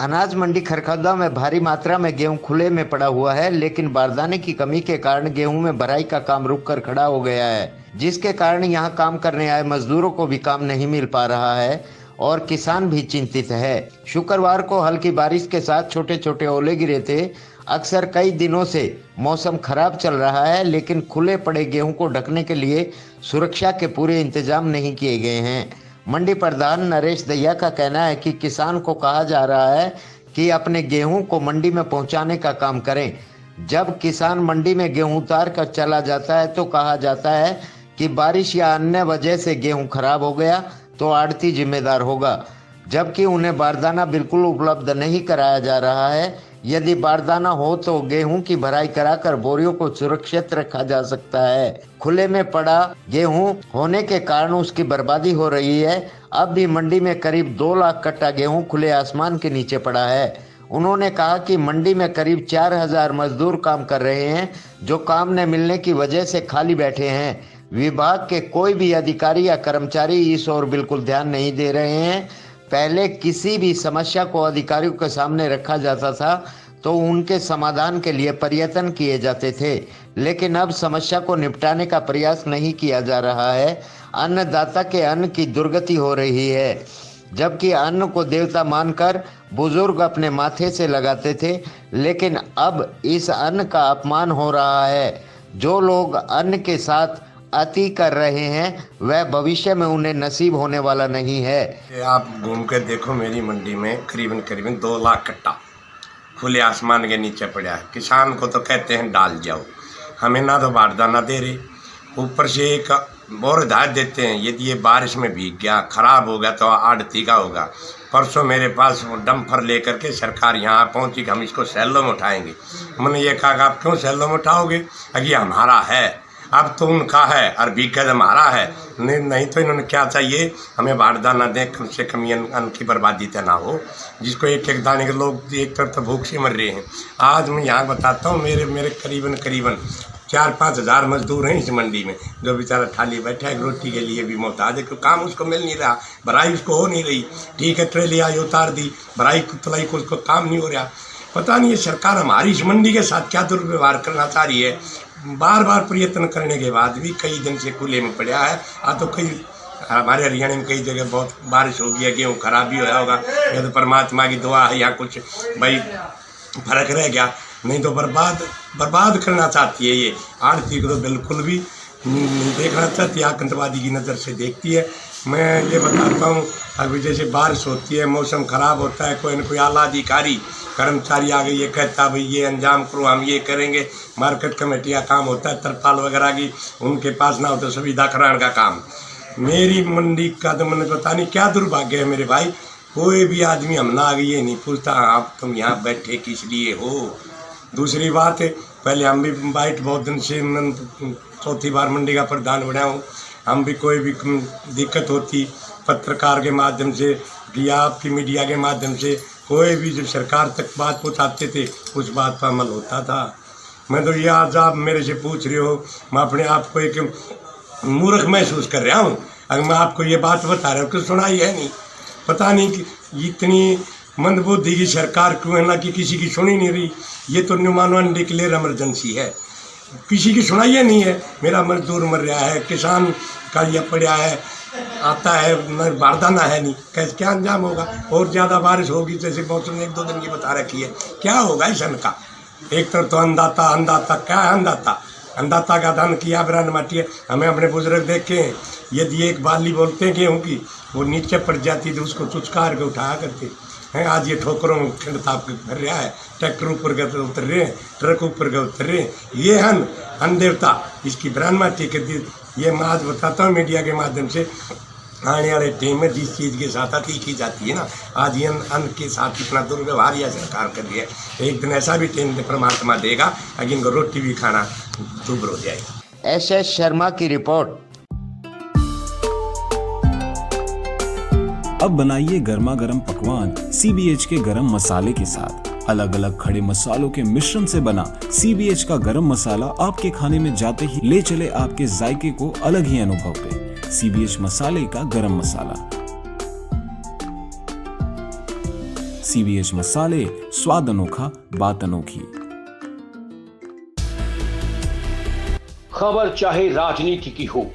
अनाज मंडी खरखौदा में भारी मात्रा में गेहूं खुले में पड़ा हुआ है, लेकिन बारदाने की कमी के कारण गेहूं में भराई का काम रुक कर खड़ा हो गया है, जिसके कारण यहां काम करने आए मजदूरों को भी काम नहीं मिल पा रहा है और किसान भी चिंतित है। शुक्रवार को हल्की बारिश के साथ छोटे छोटे ओले गिरे थे। अक्सर कई दिनों से मौसम खराब चल रहा है, लेकिन खुले पड़े गेहूं को ढकने के लिए सुरक्षा के पूरे इंतजाम नहीं किए गए हैं। मंडी प्रधान नरेश दहिया का कहना है कि किसान को कहा जा रहा है कि अपने गेहूं को मंडी में पहुंचाने का काम करें। जब किसान मंडी में गेहूं उतार कर चला जाता है तो कहा जाता है कि बारिश या अन्य वजह से गेहूं खराब हो गया तो आड़ती जिम्मेदार होगा, जबकि उन्हें बारदाना बिल्कुल उपलब्ध नहीं कराया जा रहा है। यदि बारदाना हो तो गेहूं की भराई कराकर बोरियों को सुरक्षित रखा जा सकता है। खुले में पड़ा गेहूं होने के कारण उसकी बर्बादी हो रही है। अब भी मंडी में करीब 2 लाख कट्टा गेहूं खुले आसमान के नीचे पड़ा है। उन्होंने कहा कि मंडी में करीब 4,000 मजदूर काम कर रहे हैं, जो काम न मिलने की वजह से खाली बैठे हैं। विभाग के कोई भी अधिकारी या कर्मचारी इस ओर बिल्कुल ध्यान नहीं दे रहे हैं। पहले किसी भी समस्या को अधिकारियों के सामने रखा जाता था तो उनके समाधान के लिए प्रयत्न किए जाते थे, लेकिन अब समस्या को निपटाने का प्रयास नहीं किया जा रहा है। अन्नदाता के अन्न की दुर्गति हो रही है, जबकि अन्न को देवता मानकर बुजुर्ग अपने माथे से लगाते थे, लेकिन अब इस अन्न का अपमान हो रहा है। जो लोग अन्न के साथ अति कर रहे हैं वह भविष्य में उन्हें नसीब होने वाला नहीं है। आप घूम कर देखो, मेरी मंडी में करीबन 2 लाख कट्टा खुले आसमान के नीचे पड़ा है। किसान को तो कहते हैं डाल जाओ, हमें ना तो बारदाना दे रहे, ऊपर से एक और हिदायत देते हैं यदि ये बारिश में भीग गया खराब हो गया तो आड़ती का होगा। परसों मेरे पास डंपर लेकर के सरकार यहाँ पहुँची कि हम इसको सैलों में उठाएंगे। मैंने ये कहा कि आप क्यों सैलों में उठाओगे, अगर ये हमारा है, अब तो उनका है और बीकद हमारा है। नहीं तो इन्होंने क्या चाहिए, हमें बारदाना दें, कम से कम ये अन्न की बर्बादी तो ना हो, जिसको एक एक दाने के लोग एक तरफ तो भूख से मर रहे हैं। आज मैं यहाँ बताता हूँ, मेरे करीबन 4-5 हज़ार मजदूर हैं इस मंडी में, जो बेचारा थाली बैठा है, रोटी के लिए भी मोहताज है, क्योंकि काम उसको मिल नहीं रहा, भराई उसको हो नहीं रही। ठीक है, ट्रेली आई उतार दी, भराई तुलाई को उसको काम नहीं हो रहा। पता नहीं ये सरकार हमारी इस मंडी के साथ क्या दुर्व्यवहार करना चाह रही है। बार बार प्रयत्न करने के बाद भी कई दिन से खुले में पड़ा है। तो कई हमारे हरियाणा में कई जगह बहुत बारिश हो गई है, गेहूँ खराब भी होया होगा, या तो परमात्मा की दुआ है या कुछ भाई फर्क रह गया, नहीं तो बर्बाद करना चाहती है ये आड़ती को, तो बिल्कुल भी नहीं देखना चाहती, आतंकवादी की नज़र से देखती है। मैं ये बताता हूँ, अभी जैसे बारिश होती है, मौसम ख़राब होता है, कोई न कोई आला अधिकारी कर्मचारी आगे ये कहता भाई ये अंजाम करो, हम ये करेंगे। मार्केट कमेटी का काम होता है तरपाल वगैरह की, उनके पास ना हो तो सुविधा कराने का काम। मेरी मंडी का तो मैंने पता नहीं क्या दुर्भाग्य है मेरे भाई, कोई भी आदमी हम ना आगे ये नहीं पूछता आप तुम यहाँ बैठे किस लिए हो। दूसरी बात है, पहले हम भी बाइट बहुत दिन से, मैं 4थी बार मंडी का प्रधान बना हूँ, हम भी कोई भी दिक्कत होती पत्रकार के माध्यम से या आपकी मीडिया के माध्यम से कोई भी जब सरकार तक बात पहुँचाते थे उस बात पर अमल होता था। मैं तो ये आज आप मेरे से पूछ रहे हो, मैं अपने आप को एक मूर्ख महसूस कर रहा हूँ। अगर मैं आपको ये बात बता रहा हूँ तो सुनाई है नहीं, पता नहीं कि इतनी मंदबुद्धि की सरकार क्यों है ना कि किसी की सुनी नहीं रही। ये तो न्यूमान डिक्लेयर इमरजेंसी है, किसी की सुनाई नहीं है। मेरा मजदूर मर रहा है, किसान का ये पड़ा है, आता है बारदाना है नहीं, कैसे क्या अंजाम होगा। और ज़्यादा बारिश होगी जैसे मौसम ने 1-2 दिन की बता रखी है, क्या होगा इस अन्न का। एक तरफ तो अन्नदाता क्या है, अन्नदाता का धन किया ब्रांड माटी है। हमें अपने बुजुर्ग देखे, यदि एक बाली बोलते हैं गेहूँ की, वो नीचे पड़ जाती थी, उसको चुचकार के उठाया करते हैं। आज ये ठोकरों में खंड ताप के भर रहा है, ट्रैक्टर ऊपर के उतर रहे हैं, ट्रक ऊपर के उतर रहे हैं। ये अन्न देवता इसकी ब्रांड माटी के दी। ये मैं आज बताता हूँ मीडिया के माध्यम से, आने वाले टाइम में जिस चीज़ के साथ अति की जाती है ना, आज ये अन्न के साथ इतना दुर्व्यवहार यह सरकार कर रही है। एक दिन ऐसा भी टाइम परमात्मा देगा अगर इनको रोटी भी खाना दूभर हो जाएगी। एस शर्मा की रिपोर्ट। अब बनाइए गर्मा गर्म पकवान CBH के गरम मसाले के साथ। अलग अलग खड़े मसालों के मिश्रण से बना CBH का गरम मसाला आपके खाने में जाते ही ले चले आपके जायके को अलग ही अनुभव पे। CBH मसाले का गरम मसाला। CBH मसाले, स्वाद अनोखा, बात अनोखी। खबर चाहे राजनीति की हो,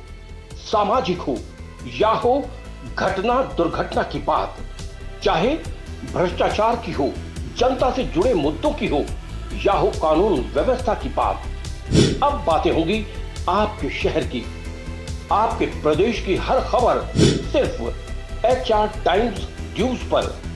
सामाजिक हो या हो घटना दुर्घटना की बात, चाहे भ्रष्टाचार की हो, जनता से जुड़े मुद्दों की हो या हो कानून व्यवस्था की बात, अब बातें होंगी आपके शहर की, आपके प्रदेश की हर खबर सिर्फ HR टाइम्स न्यूज पर।